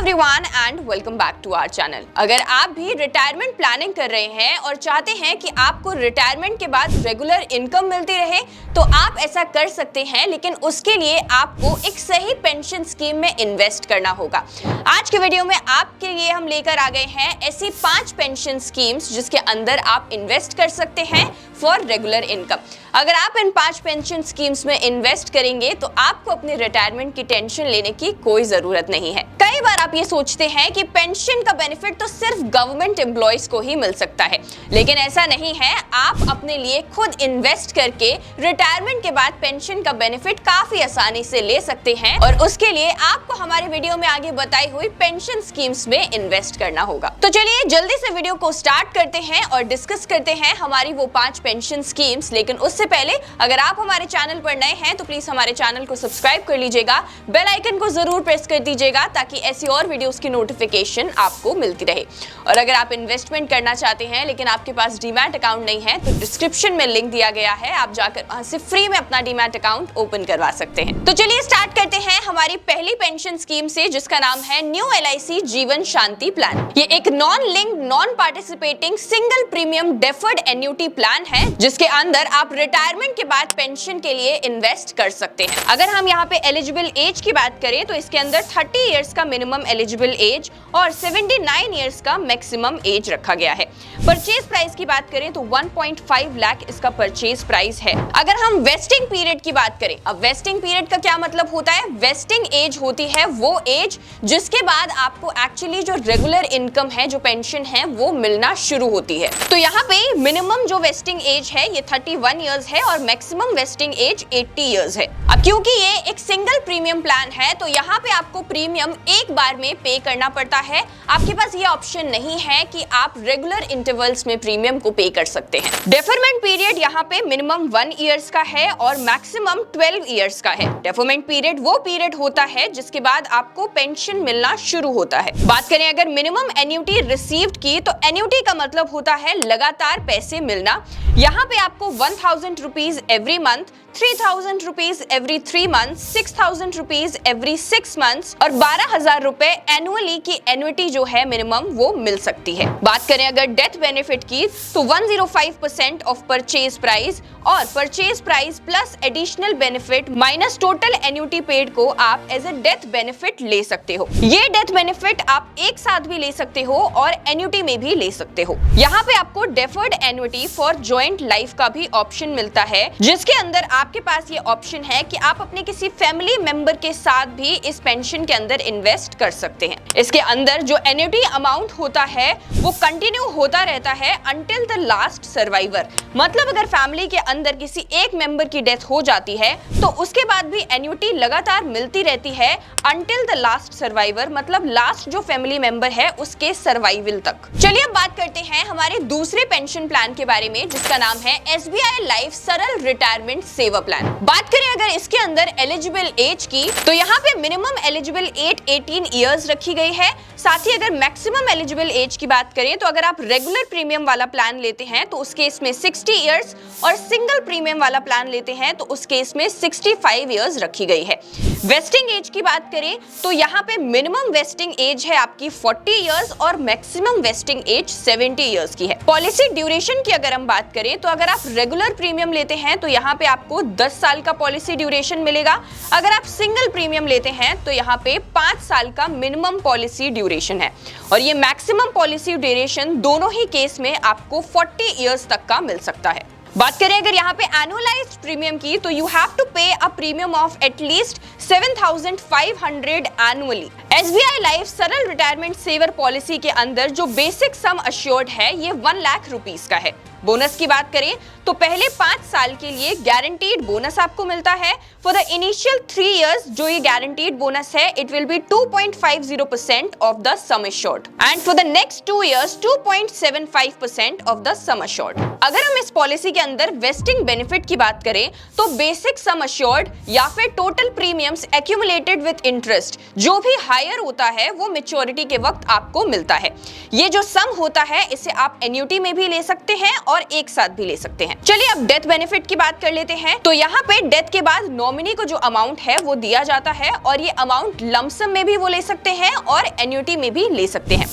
Everyone and welcome back to our channel. अगर आप भी रिटायरमेंट प्लानिंग कर रहे हैं और चाहते हैं कि आपको रिटायरमेंट के बाद रेगुलर इनकम मिलती रहे तो आप ऐसा कर सकते हैं, लेकिन उसके लिए आपको एक सही पेंशन स्कीम में इन्वेस्ट करना होगा। आज के वीडियो में आपके लिए हम लेकर आ गए हैं ऐसी 5 पेंशन स्कीम्स जिसके अंदर आप इन्वेस्ट कर सकते हैं फॉर रेगुलर इनकम। अगर आप इन 5 पेंशन स्कीम्स में इन्वेस्ट करेंगे तो आपको अपने रिटायरमेंट की टेंशन लेने की कोई जरूरत नहीं है। कई बार आप ये सोचते हैं कि पेंशन का बेनिफिट तो सिर्फ गवर्नमेंट एम्प्लॉयज को ही मिल सकता है, लेकिन ऐसा नहीं है। आप अपने लिए खुद इन्वेस्ट करके रिटायरमेंट के बाद पेंशन का बेनिफिट काफी आसानी से ले सकते हैं और उसके लिए आपको हमारे वीडियो में आगे बताई हुई पेंशन स्कीम्स में इन्वेस्ट करना होगा। तो चलिए जल्दी से वीडियो को स्टार्ट करते हैं और डिस्कस करते हैं हमारी वो 5 पेंशन स्कीम्स। लेकिन उससे पहले अगर आप हमारे चैनल पर नए हैं तो प्लीज हमारे चैनल को सब्सक्राइब कर लीजिएगा, बेल आइकन को जरूर प्रेस कर दीजिएगा ताकि ऐसी और वीडियोस की नोटिफिकेशन आपको मिलती रहे। और अगर आप इन्वेस्टमेंट करना चाहते हैं लेकिन आपके पास डीमैट अकाउंट नहीं है तो डिस्क्रिप्शन में लिंक दिया गया है, आप जाकर वहां से फ्री में अपना डीमैट अकाउंट ओपन करवा सकते हैं। तो चलिए स्टार्ट करते हैं हमारी पहली पेंशन स्कीम से जिसका नाम है न्यू LIC जीवन शांति प्लान। ये एक non linked non participating single premium deferred annuity plan है जिसके अंदर आप रिटायरमेंट के बाद पेंशन के लिए इन्वेस्ट कर सकते हैं। अगर हम यहाँ पे एलिजिबल एज की बात करें तो इसके अंदर 30 इयर्स का मिनिमम एलिजिबल एज और 79 इयर्स का मैक्सिमम एज रखा गया है। परचेज प्राइस की बात करें तो 1.5 लाख इसका परचेज प्राइस है। अगर हम वेस्टिंग पीरियड की बात करें, अब वेस्टिंग पीरियड का क्या मतलब होता है? वेस्टिंग एज होती है वो एज जिसके बाद आपको एक्चुअली जो रेगुलर इनकम है, जो पेंशन है, वो मिलना शुरू होती है। तो यहाँ पे मिनिमम जो वेस्टिंग एज है ये 31 इयर्स है और मैक्सिमम वेस्टिंग एज 80 इयर्स है। अब क्योंकि ये एक सिंगल प्रीमियम प्लान है तो यहाँ पे आपको प्रीमियम एक बार में पे करना पड़ता है। आपके पास ये ऑप्शन नहीं है कि आप रेगुलर इंटरवल्स में प्रीमियम को पे कर सकते हैं। डेफरमेंट पीरियड यहाँ पे मिनिमम 1 इयर्स का है और मैक्सिमम 12 इयर्स का है। डेफरमेंट पीरियड वो पीरियड होता है जिसके बाद आपको पेंशन मिलना शुरू होता है। बात करें अगर मिनिमम एन्युटी रिसीव्ड की, तो एन्युटी का मतलब होता है लगातार पैसे मिलना। यहाँ पे आपको 1000 rupees every month, 3000 rupees every 3 month, 6000 rupees every 6 months और 12,000 रुपए एनुअली की एन्युटी जो है मिनिमम वो मिल सकती है। बात करें अगर डेथ बेनिफिट की तो 105% ऑफ परचेज प्राइस और purchase price plus additional benefit minus total annuity paid को आप एज ए डेथ बेनिफिट ले सकते हो। ये डेथ बेनिफिट आप एक साथ भी ले सकते हो और एन्युटी में भी ले सकते हो। यहाँ पे आपको deferred annuity for joint life का भी ऑप्शन मिलता है जिसके अंदर आपके पास ये ऑप्शन है कि आप अपने किसी फैमिली मेंबर के साथ भी इस पेंशन के अंदर इन्वेस्ट कर सकते हैं। इसके अंदर जो एन्युटी अमाउंट होता है वो कंटिन्यू होता रहता है अंटिल द लास्ट सर्वाइवर। मतलब अगर फैमिली के अंदर किसी एक मेंबर की डेथ हो जाती है तो उसके बाद भी एन्युटी लगातार मिलती रहती है अंटिल द लास्ट सर्वाइवर, मतलब लास्ट जो फैमिली मेंबर है उसके सर्वाइवल तक। चलिए अब बात करते हैं हमारे दूसरे पेंशन प्लान के बारे में जिसका नाम है SBI लाइफ सरल रिटायरमेंट सेवा प्लान। बात करें अगर इसके अंदर एलिजिबल एज की तो यहाँ पे मिनिमम एलिजिबल एज 18 इयर्स रखी गई है। साथ ही अगर मैक्सिमम एलिजिबल एज की बात करें तो अगर आप रेगुलर प्रीमियम वाला प्लान लेते हैं तो उस केस में 60 इयर्स और सिंगल प्रीमियम वाला प्लान लेते हैं तो उस केस में 65 इयर्स रखी गई है। वेस्टिंग एज की बात करें तो यहाँ पे मिनिमम वेस्टिंग एज है आपकी 40 इयर्स और मैक्सिमम वेस्टिंग एज 70 इयर्स की है। पॉलिसी ड्यूरेशन की अगर हम बात करें तो अगर आप रेगुलर प्रीमियम लेते हैं तो यहाँ पे आपको 10 साल का पॉलिसी ड्यूरेशन मिलेगा। अगर आप सिंगल प्रीमियम लेते हैं तो यहाँ पे 5 साल का मिनिमम पॉलिसी ड्यूरेशन है और ये मैक्सिमम पॉलिसी ड्यूरेशन दोनों ही केस में आपको 40 इयर्स तक का मिल सकता है। बात करें अगर यहाँ पे एनुअलाइज्ड प्रीमियम की तो यू हैव टू पे a premium of at least 7,500 annually. SBI life सरल रिटायरमेंट सेवर पॉलिसी के अंदर जो बेसिक सम अश्योर्ड है ये 1 लाख रुपीस का है। बोनस की बात करें तो पहले 5 साल के लिए गारंटीड बोनस आपको मिलता है। फॉर द इनिशियल 3 इयर्स जो ये गारंटीड बोनस है it will be 2.50% of the sum assured and for the next 2 years 2.75% of the sum assured. अगर हम इस पॉलिसी के अंदर वेस्टिंग बेनिफिट की बात करें तो बेसिक सम अश्योर्ड या फिर total premiums accumulated with interest जो भी हायर होता है वो मैच्योरिटी के वक्त आपको मिलता है। ये जो सम होता है इसे आप एन्युटी में भी ले सकते हैं और एक साथ भी ले सकते हैं। चलिए अब डेथ बेनिफिट की बात कर लेते हैं। तो यहाँ पे डेथ के बाद नॉमिनी को जो अमाउंट है वो दिया जाता है और ये अमाउंट लमसम में भी वो ले सकते हैं और एन्युटी में भी ले सकते हैं।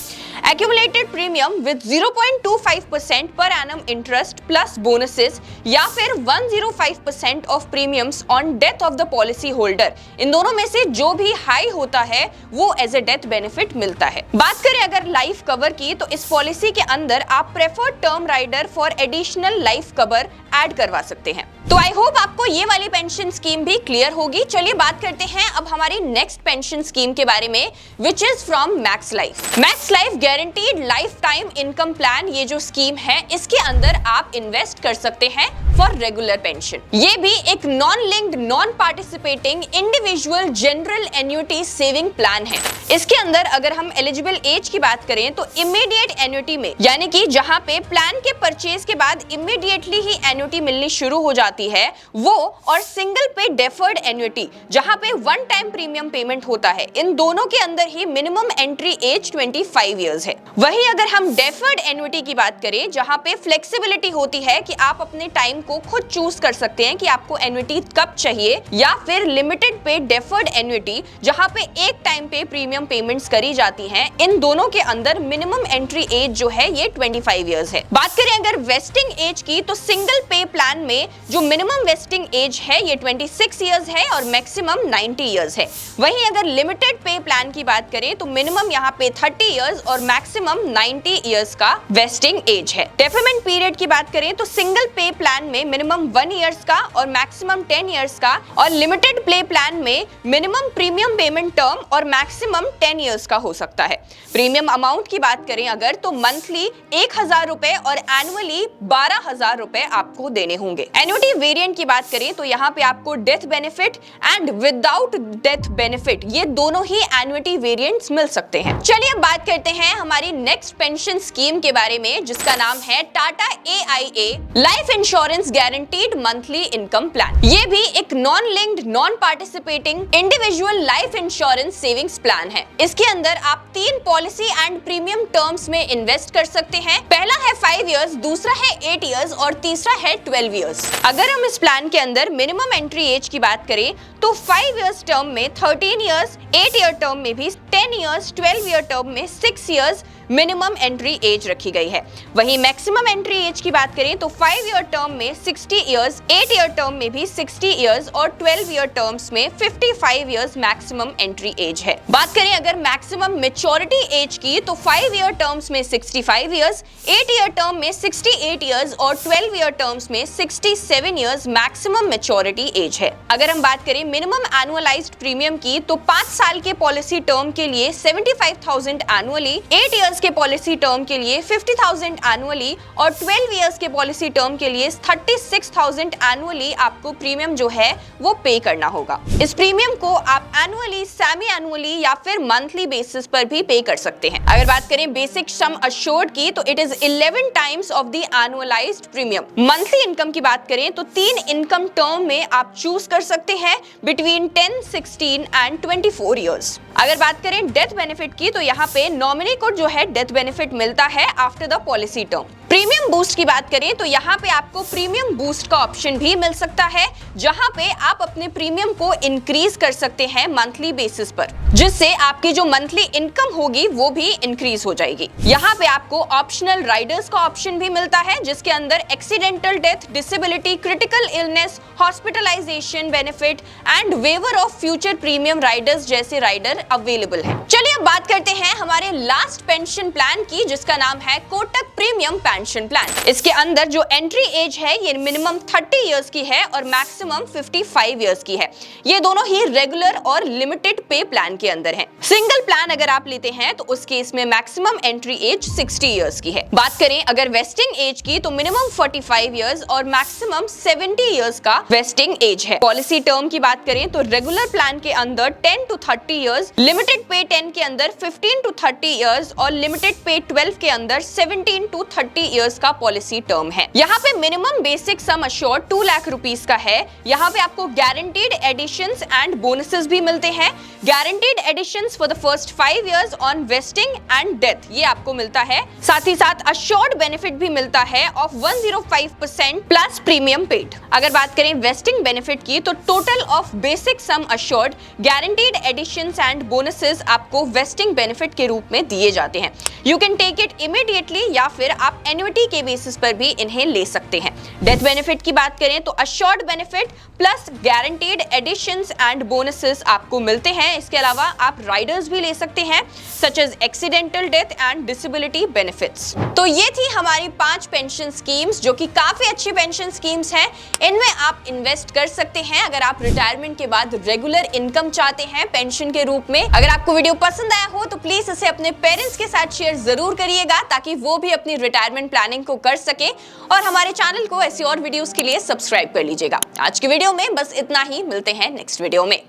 Accumulated premium with 0.25% per annum interest plus bonuses या फिर 105% of premiums on death of the policy holder, इन दोनों में से जो भी हाई होता है वो एज ए डेथ बेनिफिट मिलता है। बात करें अगर लाइफ कवर की तो इस पॉलिसी के अंदर आप preferred term rider for additional life cover add करवा सकते हैं। तो आई होप आपको ये वाली पेंशन स्कीम भी क्लियर होगी। चलिए बात करते हैं अब हमारी नेक्स्ट पेंशन स्कीम के बारे में which is from max life. Max life guaranteed life time income plan, ये जो स्कीम है इसके अंदर आप इन्वेस्ट कर सकते हैं फॉर रेगुलर पेंशन। ये भी एक non linked non participating individual general annuity saving plan है। इसके अंदर अगर हम एलिजिबल एज की बात करें तो इमीडिएट एन्युटी में, यानी कि जहां पे प्लान के परचेज के बाद इमीडिएटली ही एन्युटी मिलनी शुरू हो जाती है वो, और सिंगल पे डेफर्ड एन्युटी जहां पे वन टाइम प्रीमियम पेमेंट होता है, इन दोनों के अंदर ही मिनिमम एंट्री एज 25 इयर्स है। वहीं अगर हम डेफर्ड एन्युटी की बात करें जहां पे फ्लेक्सिबिलिटी होती है कि आप अपने टाइम को खुद चूज कर सकते हैं कि आपको एन्युटी कब चाहिए, या फिर लिमिटेड पे डेफर्ड एन्युटी जहां पे एक टाइम पे प्रीमियम पेमेंट्स करी जाती हैं, इन दोनों के अंदर मिनिमम एंट्री एज जो है ये 25 इयर्स है। बात करें अगर वेस्टिंग एज की तो सिंगल पे प्लान में जो मिनिमम वेस्टिंग एज है ये 26 इयर्स है और मैक्सिमम 90 इयर्स है। वहीं अगर लिमिटेड पे प्लान की बात करें तो मिनिमम यहाँ पे 30 इयर्स और मैक्सिमम 90 इयर्स का वेस्टिंग एज है। डेफरमेंट पीरियड की बात करें तो सिंगल पे प्लान में मिनिमम 1 इयर्स का और मैक्सिमम 10 इयर्स का, और लिमिटेड पे प्लान में मिनिमम प्रीमियम पेमेंट टर्म और मैक्सिमम 10 इयर्स का हो सकता है। प्रीमियम अमाउंट की बात करें अगर तो मंथली 1000 रुपए और एनुअली 12,000 रुपए आपको देने होंगे। एन्युटी वेरिएंट की बात करें तो यहाँ पे आपको death benefit and without death benefit ये दोनों ही एन्युटी वेरिएंट्स मिल सकते हैं। चलिए अब बात करते हैं हमारी नेक्स्ट पेंशन स्कीम के बारे में जिसका नाम है Tata AIA life insurance guaranteed monthly income plan. ये भी एक non linked non participating individual life insurance savings plan है। इसके अंदर आप 3 पॉलिसी एंड प्रीमियम टर्म्स में इन्वेस्ट कर सकते हैं। पहला है 5 इयर्स, दूसरा है 8 इयर्स और तीसरा है 12 इयर्स। अगर हम इस प्लान के अंदर मिनिमम एंट्री एज की बात करें तो 5 इयर्स टर्म में 13 इयर्स, 8 ईयर टर्म में भी 10 इयर्स, 12 ईयर टर्म में 6 इयर्स मिनिमम एंट्री एज रखी गई है। वहीं मैक्सिमम एंट्री एज की बात करें तो 5 ईयर टर्म में 60 इयर्स, 8 ईयर टर्म में भी 60 इयर्स और 12 ईयर टर्म्स में 55 इयर्स मैक्सिमम एंट्री एज है। बात करें अगर मैक्सिमम मैच्योरिटी एज की तो 5 ईयर टर्म्स में 65 इयर्स, 8 ईयर टर्म में 68 इयर्स और 12 ईयर टर्म्स में 67 इयर्स मैक्सिमम मैच्योरिटी एज है। अगर हम बात करें मिनिमम एनुअलाइज्ड प्रीमियम की तो 5 साल के पॉलिसी टर्म के लिए 75,000 एनुअली, 8 इयर्स के पॉलिसी टर्म के लिए 50,000 एनुअली और 12 इयर्स के पॉलिसी टर्म के लिए 36,000 एनुअली आपको प्रीमियम जो है वो पे करना होगा। इस प्रीमियम को आप एनुअली, सेमी एनुअली या फिर मंथली बेसिस पर भी पे कर सकते हैं। अगर बात करें बेसिक सम अश्योर्ड की तो it is 11 times of the annualised premium. Monthly income की बात करें तो 3 इनकम टर्म में आप चूज कर सकते हैं बिटवीन 10, 16 एंड 24 इयर्स। अगर बात करें डेथ बेनिफिट की तो यहाँ पे नॉमिनी को जो है डेथ बेनिफिट मिलता है after the policy term. Premium boost की बात करें तो यहाँ पे आपको प्रीमियम बूस्ट का ऑप्शन भी मिल सकता है जहाँ पे आप अपने प्रीमियम को इंक्रीज कर सकते हैं मंथली बेसिस पर, जिससे आपकी जो मंथली इनकम होगी वो भी इंक्रीज हो जाएगी। यहाँ पे आपको ऑप्शनल राइडर्स का ऑप्शन भी मिलता है जिसके अंदर accidental death, disability, critical illness, hospitalisation benefit and waiver of future premium riders जैसे राइडर अवेलेबल है। चलिए अब बात करते हैं हमारे लास्ट पेंशन प्लान की जिसका नाम है कोटक प्रीमियम पेंशन प्लान। इसके अंदर जो एंट्री एज है ये मिनिमम 30 इयर्स की है और मैक्सिमम 55 इयर्स की है। ये दोनों ही रेगुलर और लिमिटेड पे प्लान के अंदर हैं। सिंगल प्लान अगर आप लेते हैं तो उस केस में मैक्सिमम एंट्री एज 60 इयर्स की है। बात करें अगर वेस्टिंग एज की तो मिनिमम 45 इयर्स और मैक्सिमम 70 इयर्स का वेस्टिंग एज है। पॉलिसी टर्म की बात करें तो रेगुलर प्लान के अंदर 10 to 30 इयर्स, लिमिटेड पे 10 के अंदर 15 to 30 इयर्स और लिमिटेड पे 12 के अंदर 17 to 30 इयर्स का पॉलिसी टर्म है। यहाँ पे minimum basic sum assured 2 lakh rupees का है। यहाँ पे आपको गारंटीड एडिशंस एंड बोनसेस भी मिलते हैं। Guaranteed additions for the first 5 years on vesting and death ये आपको मिलता है। साथ ही साथ अश्योर्ड बेनिफिट भी मिलता है ऑफ 105% प्लस प्रीमियम पेड। अगर बात करें वेस्टिंग बेनिफिट की तो total of basic sum assured, guaranteed additions and bonuses आपको वेस्टिंग बेनिफिट के रूप में दिए जाते हैं। You can take it immediately या फिर आप एन्युटी के बेसिस पर भी इन्हें ले सकते हैं। डेथ बेनिफिट की बात करें तो assured benefit plus guaranteed additions and bonuses आपको मिलते हैं। इसके अलावा आप राइडर्स भी ले सकते हैं such as accidental death and disability benefits. तो ये थी हमारी 5 पेंशन स्कीम्स जो कि काफी अच्छी पेंशन स्कीम्स हैं। इनमें आप इन्वेस्ट कर सकते हैं अगर आप रिटायरमेंट के बाद रेगुलर इनकम चाहते हैं पेंशन के रूप में। अगर आपको वीडियो पसंद आया हो तो प्लीज इसे अपने पेरेंट्स के साथ शेयर जरूर करिएगा ताकि वो भी अपनी रिटायरमेंट प्लानिंग को कर सके, और हमारे चैनल को ऐसी और वीडियोस के लिए सब्सक्राइब कर लीजिएगा। आज की वीडियो में बस इतना ही, मिलते हैं नेक्स्ट वीडियो में।